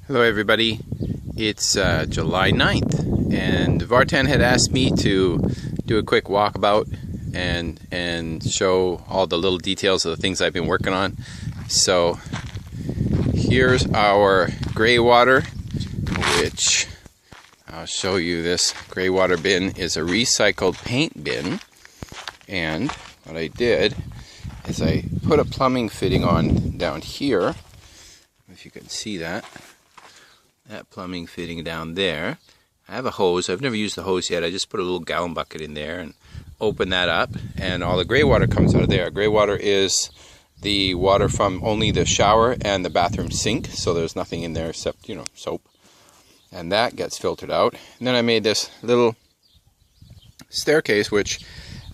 Hello everybody, it's July 9th and Vartan had asked me to do a quick walkabout and show all the little details of the things I've been working on. So here's our gray water, which I'll show you. This gray water bin is a recycled paint bin, and what I did is I put a plumbing fitting on down here, if you can see that plumbing fitting down there. I have a hose. I've never used the hose yet. I just put a little gallon bucket in there and open that up, and all the gray water comes out of there. Gray water is the water from only the shower and the bathroom sink, so there's nothing in there except, soap. And that gets filtered out. And then I made this little staircase, which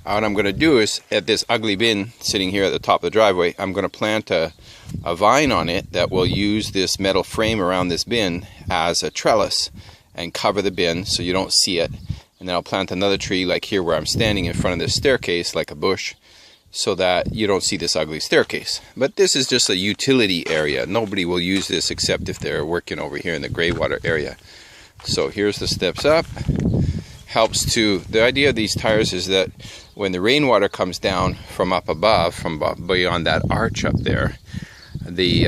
what I'm going to do is, at this ugly bin sitting here at the top of the driveway, I'm going to plant a vine on it that will use this metal frame around this bin as a trellis and cover the bin so you don't see it. And then I'll plant another tree like here where I'm standing in front of this staircase, like a bush, so that you don't see this ugly staircase. But this is just a utility area. Nobody will use this except if they're working over here in the gray water area. So here's the steps up. The idea of these tires is that when the rainwater comes down from up above, from beyond that arch up there, the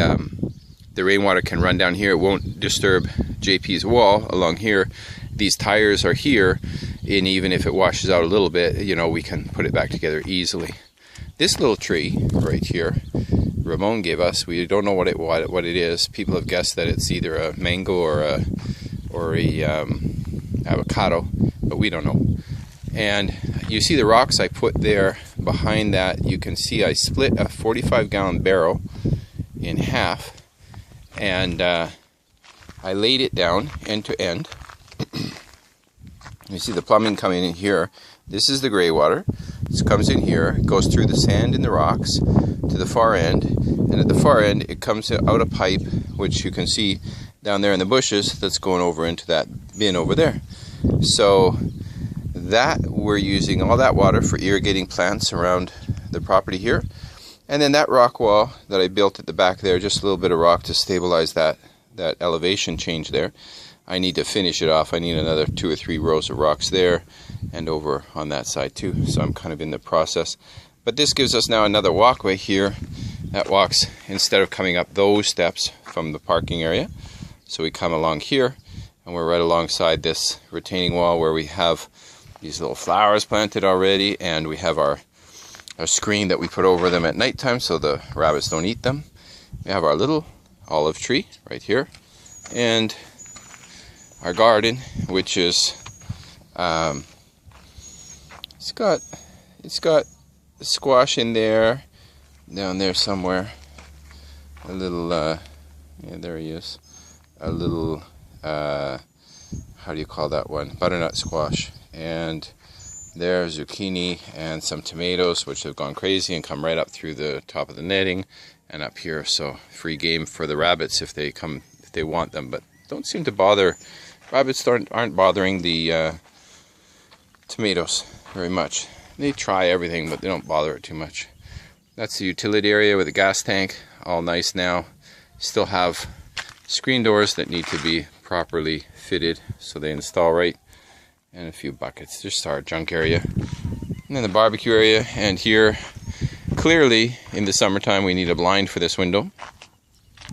rainwater can run down here. It won't disturb JP's wall along here. These tires are here, and even if it washes out a little bit, we can put it back together easily. This little tree right here, Ramon gave us. We don't know what it is. People have guessed that it's either a mango or a avocado, but we don't know. And you see the rocks I put there behind that. You can see I split a 45-gallon barrel in half, and I laid it down end to end. You see the plumbing coming in here. This is the gray water. This comes in here, goes through the sand and the rocks to the far end, and at the far end it comes out a pipe, which you can see down there in the bushes, that's going over into that bin over there. So that we're using all that water for irrigating plants around the property here. And then that rock wall that I built at the back there, just a little bit of rock to stabilize that elevation change there. I need to finish it off. I need another 2 or 3 rows of rocks there and over on that side too. So I'm kind of in the process. But this gives us now another walkway here that walks, instead of coming up those steps from the parking area. So we come along here, and we're right alongside this retaining wall where we have these little flowers planted already, and we have our screen that we put over them at nighttime so the rabbits don't eat them. We have our little olive tree right here, and our garden, which is it's got squash in there, down there somewhere. A little yeah, there he is. A little how do you call that one? Butternut squash. And there's zucchini and some tomatoes, which have gone crazy and come right up through the top of the netting and up here. So free game for the rabbits if they want them, but don't seem to bother. Rabbits aren't bothering the tomatoes very much. They try everything, but they don't bother it too much. That's the utility area with the gas tank, all nice now. Still have screen doors that need to be properly fitted so they install right, and a few buckets. Just our junk area, and then the barbecue area. And here, clearly in the summertime, we need a blind for this window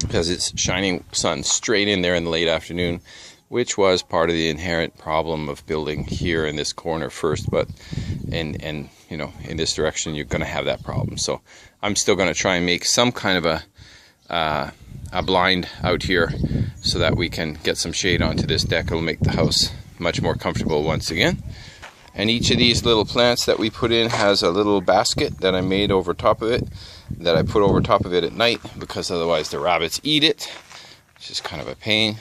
because it's shining sun straight in there in the late afternoon, which was part of the inherent problem of building here in this corner first. But in this direction, you're going to have that problem. So I'm still going to try and make some kind of a blind out here so that we can get some shade onto this deck. It'll make the house much more comfortable once again. And each of these little plants that we put in has a little basket that I made over top of it, that I put over top of it at night, because otherwise the rabbits eat it, which is kind of a pain.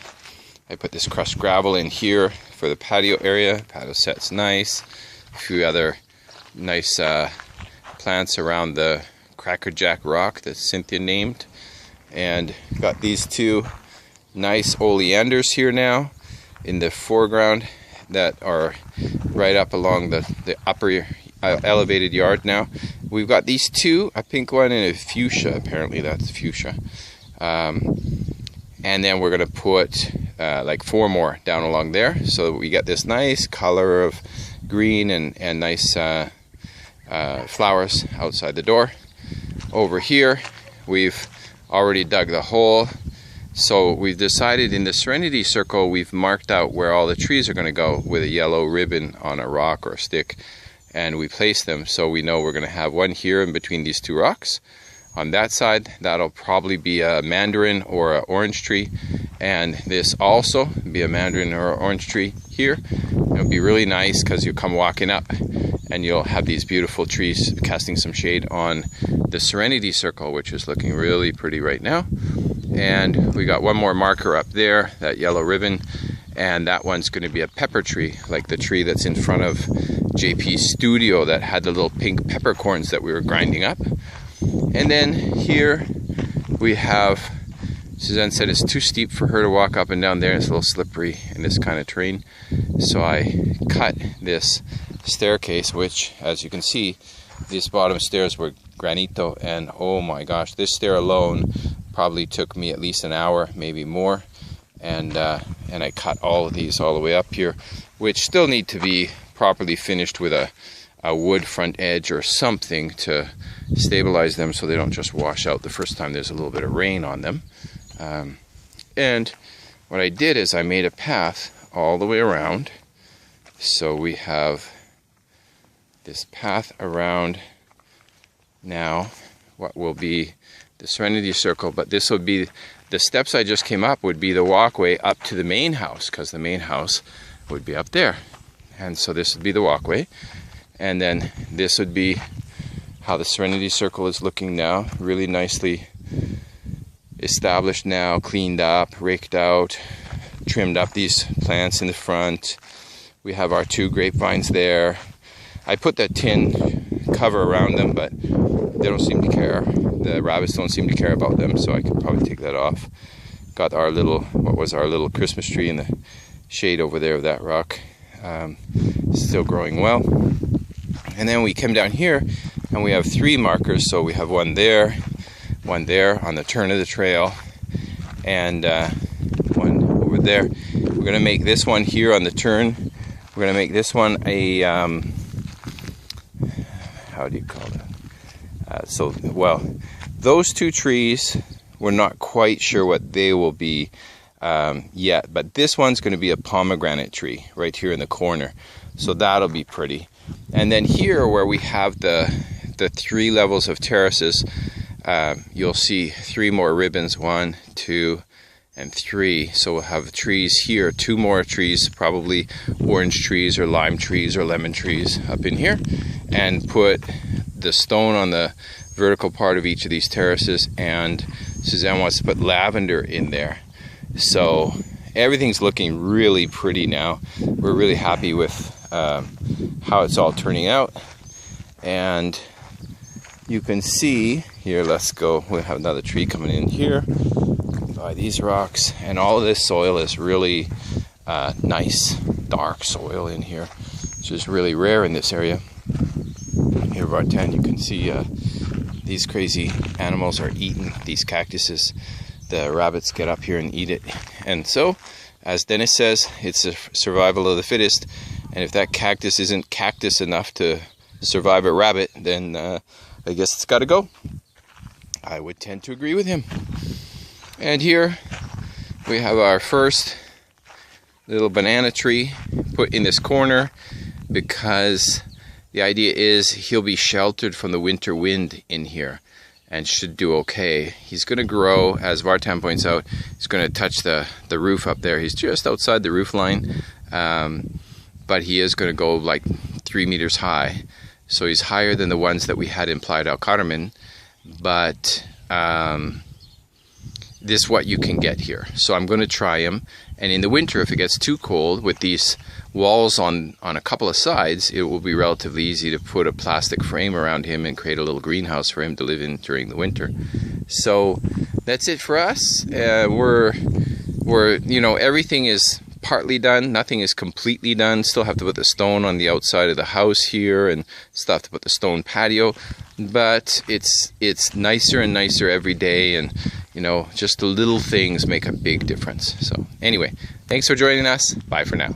I put this crushed gravel in here for the patio area. Patio set's nice. A few other nice plants around the crackerjack rock that Cynthia named. And got these 2 nice oleanders here now in the foreground that are right up along the upper elevated yard now. We've got these 2, a pink one and a fuchsia. Apparently that's fuchsia. And then we're going to put like 4 more down along there, so that we get this nice color of green and nice flowers outside the door. Over here, we've already dug the hole. So we've decided in the Serenity Circle, we've marked out where all the trees are going to go with a yellow ribbon on a rock or a stick. And we place them so we know we're going to have one here in between these 2 rocks. On that side, that'll probably be a mandarin or an orange tree. And this also be a mandarin or orange tree here. It'll be really nice because you come walking up and you'll have these beautiful trees casting some shade on the Serenity Circle, which is looking really pretty right now. And we got one more marker up there, that yellow ribbon, and that one's going to be a pepper tree, like the tree that's in front of JP's studio that had the little pink peppercorns that we were grinding up. And then here we have, Suzanne said it's too steep for her to walk up and down there. It's a little slippery in this kind of terrain. So I cut this staircase, which, as you can see, these bottom stairs were granito, and oh my gosh, this stair alone probably took me at least an hour, maybe more. And I cut all of these all the way up here, which still need to be properly finished with a wood front edge or something to stabilize them so they don't just wash out the first time there's a little bit of rain on them. And what I did is I made a path all the way around. So we have this path around now what will be the Serenity Circle, but this would be the steps I just came up would be the walkway up to the main house, because the main house would be up there. And so this would be the walkway, and then this would be how the Serenity Circle is looking now, really nicely established now, cleaned up, raked out, trimmed up these plants in the front. We have our 2 grapevines there. I put that tin cover around them, but they don't seem to care. The rabbits don't seem to care about them, so I could probably take that off. Got our little, what was our little Christmas tree in the shade over there of that rock. Still growing well. And then we come down here and we have 3 markers. So we have one there on the turn of the trail, and one over there. We're going to make this one here on the turn. We're going to make this one a, how do you call it? Well, those 2 trees, we're not quite sure what they will be yet, but this one's going to be a pomegranate tree right here in the corner, so that'll be pretty. And then here where we have the 3 levels of terraces, you'll see 3 more ribbons, 1, 2, and 3. So we'll have trees here, 2 more trees, probably orange trees or lime trees or lemon trees up in here, and put the stone on the vertical part of each of these terraces, and Suzanne wants to put lavender in there. So everything's looking really pretty now. We're really happy with how it's all turning out. And you can see here, let's go, we'll have another tree coming in here by these rocks, and all of this soil is really nice dark soil in here, which is really rare in this area. Here, Vartan, you can see these crazy animals are eating these cactuses. The rabbits get up here and eat it. And so, as Dennis says, it's a survival of the fittest. And if that cactus isn't cactus enough to survive a rabbit, then I guess it's got to go. I would tend to agree with him. And here we have our first little banana tree put in this corner, because the idea is he'll be sheltered from the winter wind in here and should do okay. He's going to grow, as Vartan points out, he's going to touch the roof up there. He's just outside the roof line, but he is going to go like 3 meters high. So he's higher than the ones that we had in Playa del Carmen, but this is what you can get here. So I'm going to try him, and in the winter, if it gets too cold, with these walls on a couple of sides, it will be relatively easy to put a plastic frame around him and create a little greenhouse for him to live in during the winter. So that's it for us. We're you know, everything is partly done, nothing is completely done. Still have to put the stone on the outside of the house here, and still have to put the stone patio, but it's nicer and nicer every day. And you You know, just the little things make a big difference. So anyway, thanks for joining us. Bye for now.